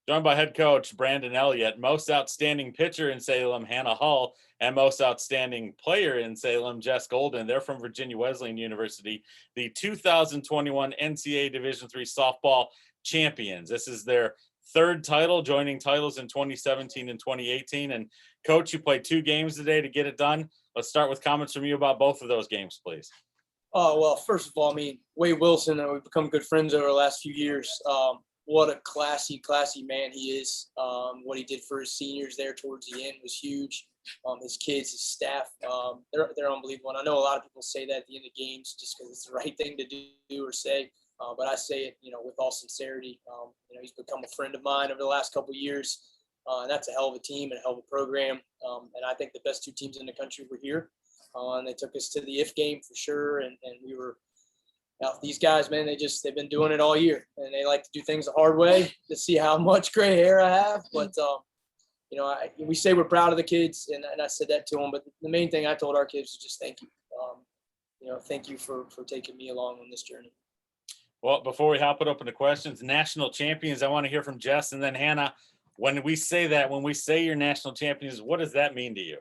Joined by head coach Brandon Elliott, most outstanding pitcher in Salem, Hanna Hull, and most outstanding player in Salem, Jessica Goldyn. They're from Virginia Wesleyan University, the 2021 NCAA Division III softball champions. This is their third title, joining titles in 2017 and 2018. And coach, you played 2 games today to get it done. Let's start with comments from you about both of those games, please. Oh, well, first of all, Wade Wilson, we've become good friends over the last few years. What a classy man he is. What he did for his seniors there towards the end was huge. His kids, his staff, they're unbelievable. And I know a lot of people say that at the end of games just because it's the right thing to do or say. But I say it, with all sincerity. He's become a friend of mine over the last couple of years. And that's a hell of a team and a hell of a program. And I think the best 2 teams in the country were here. And they took us to the if game for sure. And we were. Now, these guys, man, they've been doing it all year, and they like to do things the hard way to see how much gray hair I have. But, we say we're proud of the kids, and I said that to them. But the main thing I told our kids was just thank you. Thank you for taking me along on this journey. Well, before we hop it up into questions, national champions, I want to hear from Jess and then Hannah. When we say you're national champions, what does that mean to you?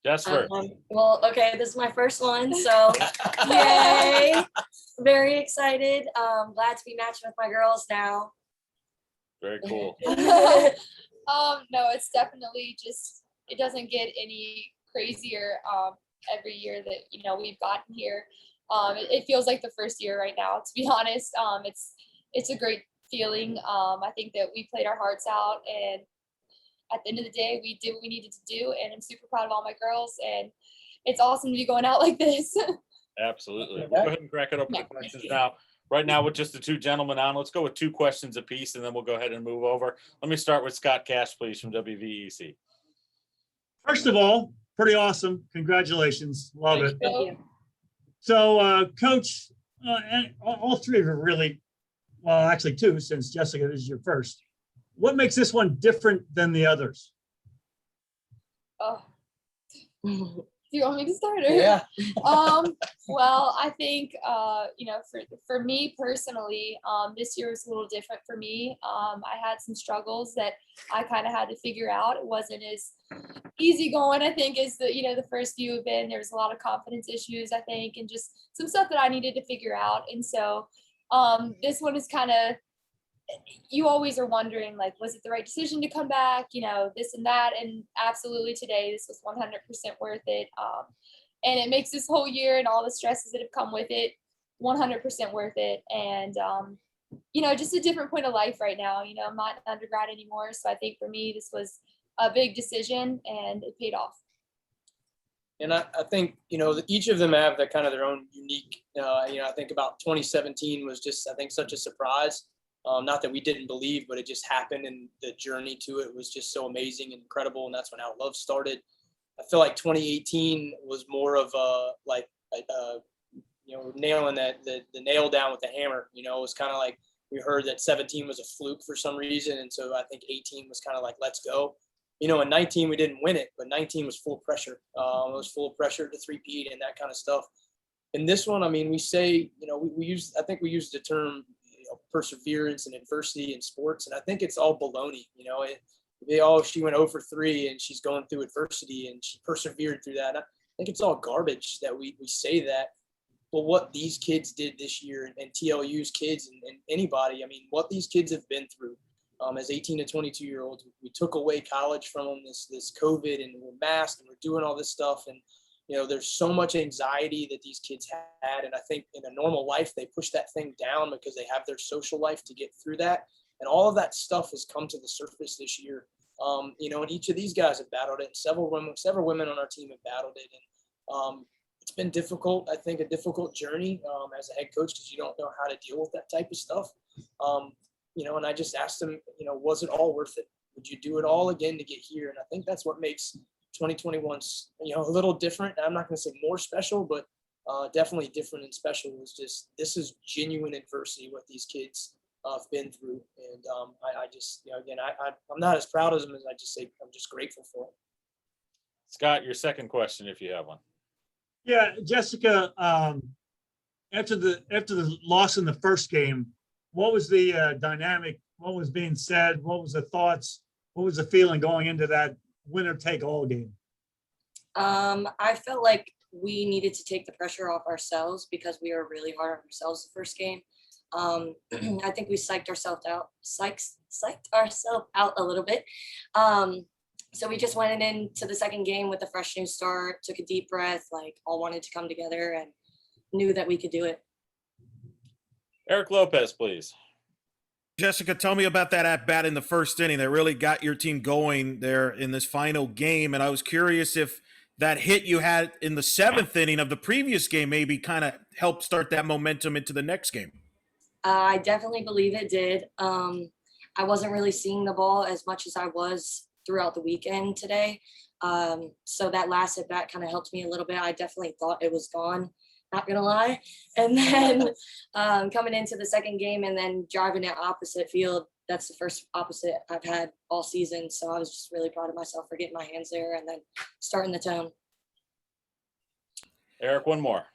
Just first. Well, okay, this is my first one, so yay! Very excited. Glad to be matching with my girls now. Very cool. No, it's definitely just, it doesn't get any crazier every year that we've gotten here. It feels like the first year right now, to be honest. It's a great feeling. I think that we played our hearts out, and at the end of the day, we did what we needed to do, and I'm super proud of all my girls, and it's awesome to be going out like this. Absolutely. We'll go ahead and crack it open to questions now. Right now, with just the 2 gentlemen on, let's go with 2 questions apiece, and then we'll go ahead and move over. Let me start with Scott Cash, please, from WVEC. First of all, pretty awesome. Congratulations. Love it. Thank you. So, Coach, and all 3 of you really, well, actually 2, since Jessica, this is your first. What makes this one different than the others? Oh, do you want me to start? Or? Yeah. Well, I think, for me personally, this year was a little different for me. I had some struggles that I kind of had to figure out. It wasn't as easy going, I think, as the first few have been. There was a lot of confidence issues, I think, and just some stuff that I needed to figure out. And so this one is kind of, you always are wondering, like, was it the right decision to come back, this and that. And absolutely today, this was 100% worth it. And it makes this whole year and all the stresses that have come with it 100% worth it. And, just a different point of life right now. I'm not an undergrad anymore. So I think for me, this was a big decision and it paid off. And I think, each of them have kind of their own unique, I think about 2017 was just, I think, such a surprise. Not that we didn't believe, but it just happened, and the journey to it was just so amazing and incredible. And that's when Our Love started. I feel like 2018 was more of nailing the nail down with the hammer. It was kind of like we heard that 17 was a fluke for some reason, and so I think 18 was kind of like, let's go. In 19 we didn't win it, but 19 was full of pressure. It was full of pressure to three-peat and that kind of stuff. In this one, we say, we use the term perseverance and adversity in sports, and I think it's all baloney. She went 0 for 3 and she's going through adversity and she persevered through that. I think it's all garbage that we say that. But what these kids did this year, and TLU's kids and anybody, what these kids have been through as 18 to 22 year olds. We took away college from them, this COVID, and we're masked and we're doing all this stuff, and there's so much anxiety that these kids had. And I think in a normal life, they push that thing down because they have their social life to get through that. And all of that stuff has come to the surface this year. And each of these guys have battled it. And several women on our team have battled it. And it's been difficult, I think, a difficult journey as a head coach, because you don't know how to deal with that type of stuff. And I just asked them, was it all worth it? Would you do it all again to get here? And I think that's what makes 2021's, a little different. I'm not going to say more special, but definitely different and special. Was just, this is genuine adversity, what these kids have been through. And I just, again, I'm not as proud of them as I just say, I'm just grateful for it. Scott, your second question, if you have one. Yeah, Jessica, after the loss in the first game, what was the dynamic what was being said? What was the thoughts? What was the feeling going into that winner take all game? I felt like we needed to take the pressure off ourselves because we were really hard on ourselves the first game. I think we psyched ourselves out a little bit. So we just went into the second game with a fresh new start, took a deep breath, like all wanted to come together and knew that we could do it. Eric Lopez, please. Jessica, tell me about that at bat in the first inning that really got your team going there in this final game. And I was curious if that hit you had in the seventh inning of the previous game maybe kind of helped start that momentum into the next game. I definitely believe it did. I wasn't really seeing the ball as much as I was throughout the weekend today. So that last at bat kind of helped me a little bit. I definitely thought it was gone, not gonna lie. And then coming into the second game and then driving at opposite field, that's the first opposite I've had all season. So I was just really proud of myself for getting my hands there and then starting the tone. Eric, one more.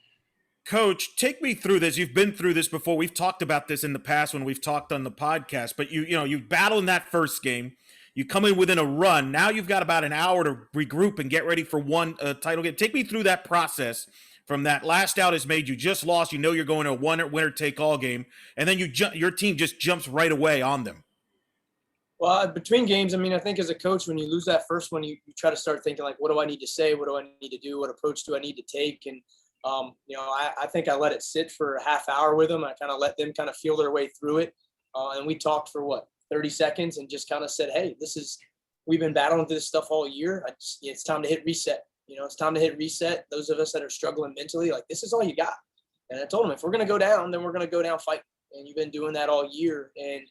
Coach, take me through this. You've been through this before. We've talked about this in the past when we've talked on the podcast, but you battle in that first game. You come in within a run. Now you've got about an hour to regroup and get ready for one title game. Take me through that process from that last out is made. You just lost. You know you're going to a winner take all game, and then your team just jumps right away on them. Well, between games, I mean, I think as a coach, when you lose that first one, you try to start thinking like, what do I need to say? What do I need to do? What approach do I need to take? And I think I let it sit for a half hour with them. I kind of let them kind of feel their way through it, and we talked for 30 seconds and just kind of said, hey, we've been battling through this stuff all year. It's time to hit reset. It's time to hit reset. Those of us that are struggling mentally, like, this is all you got. And I told them, if we're going to go down, then we're going to go down fighting. And you've been doing that all year. And,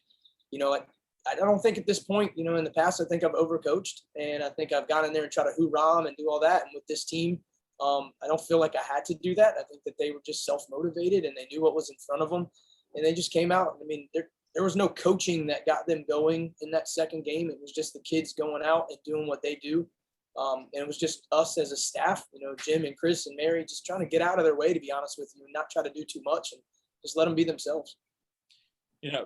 I don't think at this point, in the past, I think I've overcoached. And I think I've gone in there and tried to hoorah and do all that. And with this team, I don't feel like I had to do that. I think that they were just self-motivated and they knew what was in front of them. And they just came out. I mean, there was no coaching that got them going in that second game. It was just the kids going out and doing what they do. And it was just us as a staff, Jim and Chris and Mary, just trying to get out of their way, to be honest with you, and not try to do too much and just let them be themselves.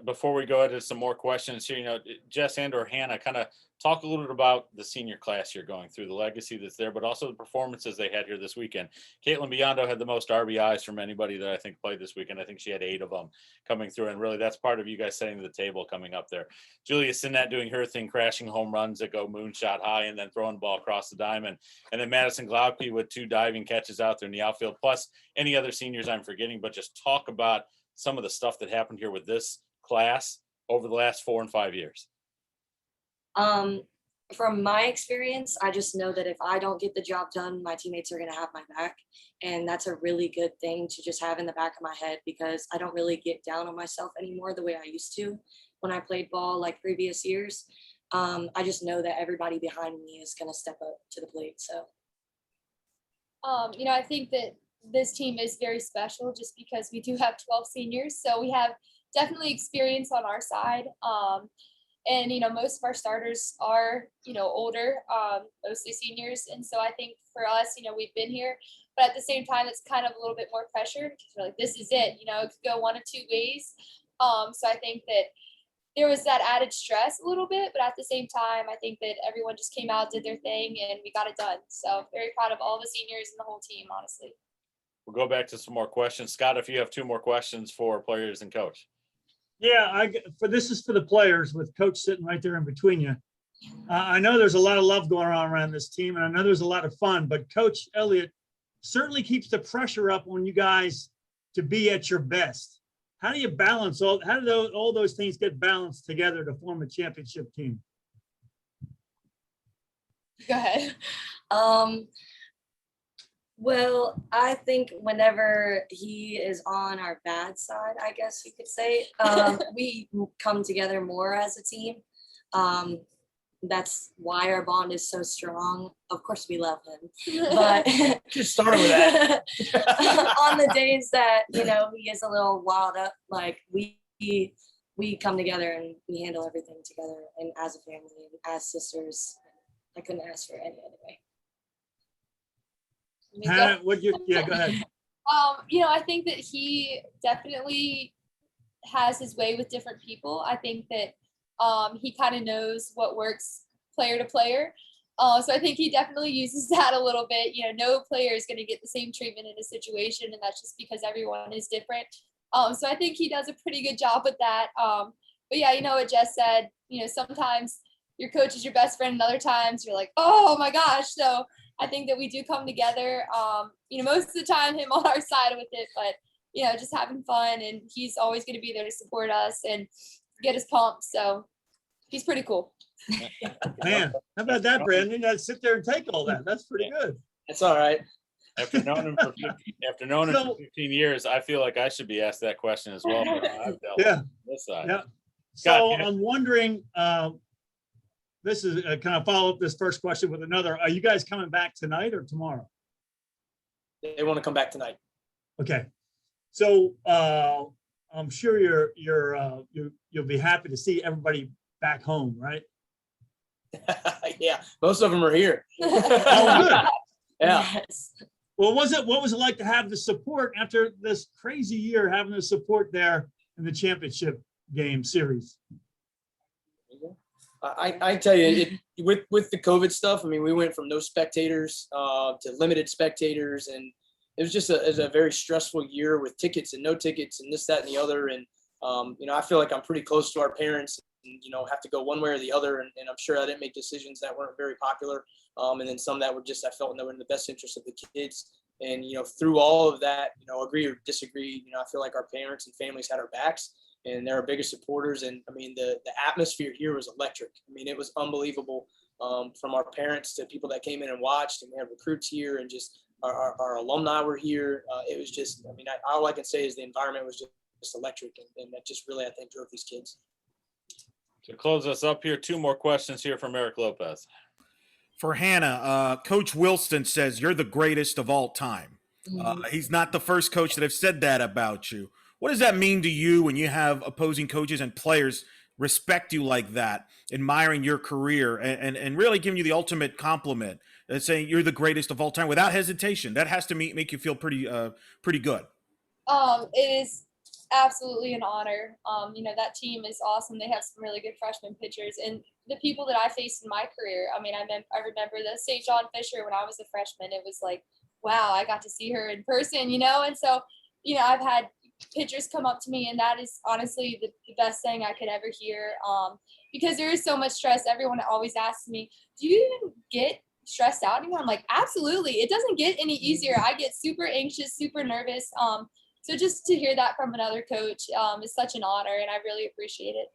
Before we go into some more questions here, Jess and/or Hanna, kind of talk a little bit about the senior class you're going through, the legacy that's there, but also the performances they had here this weekend. Caitlin Biondo had the most RBIs from anybody that I think played this weekend. I think she had 8 of them coming through, and really that's part of you guys setting the table coming up there. Julia Sinnett doing her thing, crashing home runs that go moonshot high and then throwing the ball across the diamond. And then Madison Glauke with 2 diving catches out there in the outfield, plus any other seniors I'm forgetting. But just talk about some of the stuff that happened here with this class over the last 4 and 5 years. From my experience, I just know that if I don't get the job done, my teammates are going to have my back. And that's a really good thing to just have in the back of my head, because I don't really get down on myself anymore the way I used to when I played ball like previous years. I just know that everybody behind me is going to step up to the plate. So, I think that this team is very special just because we do have 12 seniors. So we have definitely experience on our side. And, most of our starters are, older, mostly seniors. And so I think for us, we've been here, but at the same time, it's kind of a little bit more pressure because we're like, this is it, it could go one of 2 ways. So I think that there was that added stress a little bit, but at the same time, I think that everyone just came out, did their thing, and we got it done. So very proud of all the seniors and the whole team, honestly. We'll go back to some more questions. Scott, if you have 2 more questions for players and coach. Yeah, this is for the players with coach sitting right there in between you. I know there's a lot of love going on around this team, and I know there's a lot of fun, but Coach Elliott certainly keeps the pressure up on you guys to be at your best. How do you balance how do all those things get balanced together to form a championship team? Go ahead. Well, I think whenever he is on our bad side, I guess you could say, we come together more as a team. That's why our bond is so strong. Of course, we love him, but Just start with that. on the days that, he is a little wild up, like we come together and we handle everything together and as a family and as sisters. I couldn't ask for any other way. Yeah, go ahead. I think that he definitely has his way with different people. I think that He kind of knows what works player to player. So I think he definitely uses that a little bit. No player is going to get the same treatment in a situation, and that's just because everyone is different. So I think he does a pretty good job with that. But yeah, what Jess said, sometimes your coach is your best friend, and other times you're like, oh my gosh. So I think that we do come together, most of the time him on our side with it, but, just having fun, and he's always going to be there to support us and get us pumped. So he's pretty cool. Man, how about that, Brandon? You got to sit there and take all that. That's pretty good. That's all right. After knowing him for 15 years, I feel like I should be asked that question as well. I've dealt with this side. Yeah. So I'm wondering, this is kind of follow up this first question with another. Are you guys coming back tonight or tomorrow? They want to come back tonight. Okay. So I'm sure you'll be happy to see everybody back home, right? Yeah, most of them are here. Oh, good. Yeah. Yes. Well, what was it like to have the support after this crazy year, having the support there in the championship game series? I tell you, with the COVID stuff, I mean, we went from no spectators to limited spectators, and it was just a very stressful year with tickets and no tickets and this, that, and the other. And I feel like I'm pretty close to our parents, and have to go one way or the other. And I'm sure I didn't make decisions that weren't very popular. And then some that were just, I felt they were in the best interest of the kids. And, through all of that, agree or disagree, I feel like our parents and families had our backs, and they're our biggest supporters. And I mean, the atmosphere here was electric. I mean, it was unbelievable, from our parents to people that came in and watched, and we had recruits here, and just our alumni were here. It was just, I mean, all I can say is the environment was just electric. And that just really, I think, drove these kids. To close us up here, 2 more questions here from Eric Lopez. For Hanna, Coach Wilson says you're the greatest of all time. He's not the first coach that have said that about you. What does that mean to you when you have opposing coaches and players respect you like that, admiring your career, and really giving you the ultimate compliment, saying you're the greatest of all time without hesitation? That has to make you feel pretty good. It is absolutely an honor. That team is awesome. They have some really good freshman pitchers, and the people that I faced in my career. I mean, I remember the St. John Fisher when I was a freshman. It was like, wow, I got to see her in person, and so, I've had pitchers come up to me, and that is honestly the best thing I could ever hear, because there is so much stress. Everyone always asks me, do you even get stressed out anymore? I'm like, absolutely. It doesn't get any easier. I get super anxious, super nervous. So just to hear that from another coach is such an honor, and I really appreciate it.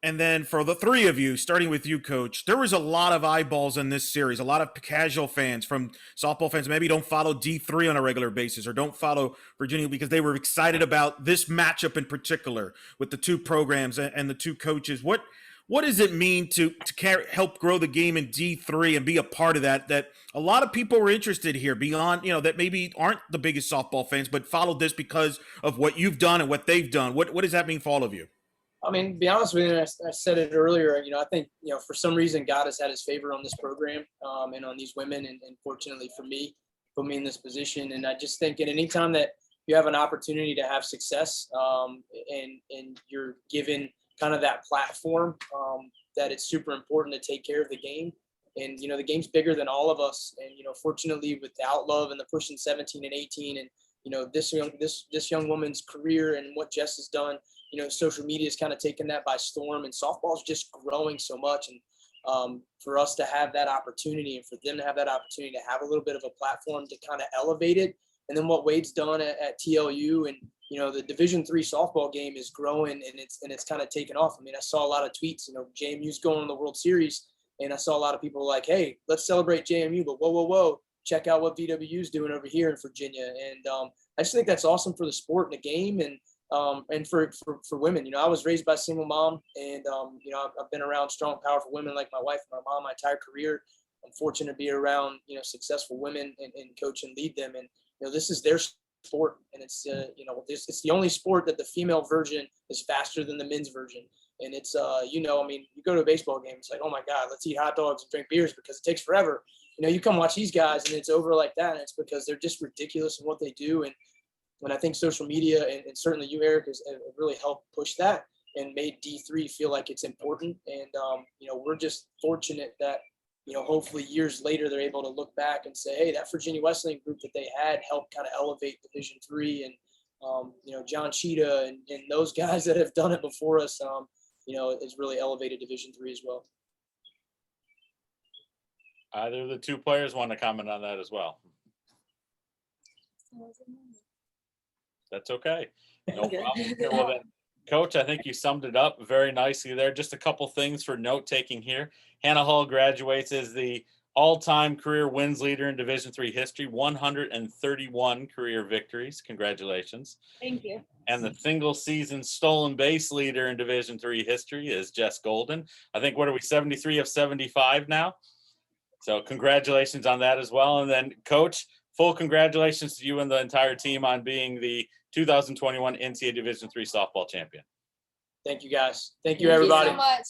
And then for the 3 of you, starting with you, Coach, there was a lot of eyeballs in this series, a lot of casual fans from softball fans maybe don't follow D3 on a regular basis or don't follow Virginia because they were excited about this matchup in particular with the 2 programs and the 2 coaches. What does it mean to help grow the game in D3 and be a part of that a lot of people were interested here beyond, that maybe aren't the biggest softball fans, but followed this because of what you've done and what they've done? What does that mean for all of you? I mean, to be honest with you, I said it earlier, I think, for some reason, God has had his favor on this program and on these women. And fortunately for me, put me in this position. And I just think at any time that you have an opportunity to have success and you're given kind of that platform, that it's super important to take care of the game. And, the game's bigger than all of us. And, fortunately with the Outlove and the pushing 17 and 18 and, this young woman's career and what Jess has done, social media has kind of taken that by storm, and softball is just growing so much. And for us to have that opportunity and for them to have that opportunity to have a little bit of a platform to kind of elevate it. And then what Wade's done at TLU and, the Division III softball game is growing and it's kind of taken off. I mean, I saw a lot of tweets, JMU's going to the World Series, and I saw a lot of people like, hey, let's celebrate JMU, but whoa. Check out what VW's doing over here in Virginia. And I just think that's awesome for the sport and the game and for women. I was raised by a single mom, and I've been around strong, powerful women like my wife and my mom my entire career. I'm fortunate to be around successful women and coach and lead them. And this is their sport, and it's it's the only sport that the female version is faster than the men's version. And it's you go to a baseball game, it's like, oh my God, let's eat hot dogs and drink beers because it takes forever. You come watch these guys and it's over like that, and it's because they're just ridiculous in what they do. And I think social media and certainly you, Eric, has really helped push that. and made D3 feel like it's important. And, we're just fortunate that, hopefully years later, they're able to look back and say, hey, that Virginia Wesleyan group that they had helped kind of elevate Division III. And, John Cheetah and those guys that have done it before us, has really elevated Division III as well. Either of the two players want to comment on that as well. That's okay. No Okay. problem here. Well, then, Coach, I think you summed it up very nicely there. Just a couple things for note taking here. Hanna Hull graduates as the all-time career wins leader in Division III history, 131 career victories. Congratulations. Thank you. And the single season stolen base leader in Division III history is Jess Goldyn. I think, what are we, 73 of 75 now? So congratulations on that as well. And then, Coach, full congratulations to you and the entire team on being the 2021 NCAA Division III softball champion. Thank you, guys. Thank you, Thank you everybody. So much.